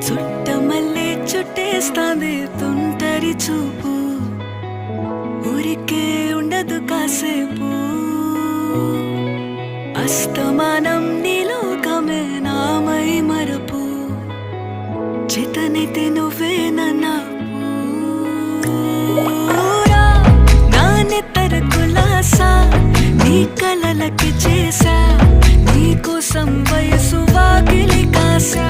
చుట్టమల్లే చుట్టేస్తాంది తుంటరి చూపు, ఊరికే ఉండదు కాసేపు. అస్తమానం నీలోకమే నామై మరపు, చేతనైతే నువ్వే నా నెత్తర కులాసా, నీ కలలకి చేసా, నీ కోసం వయసు వాకిలి కాసా.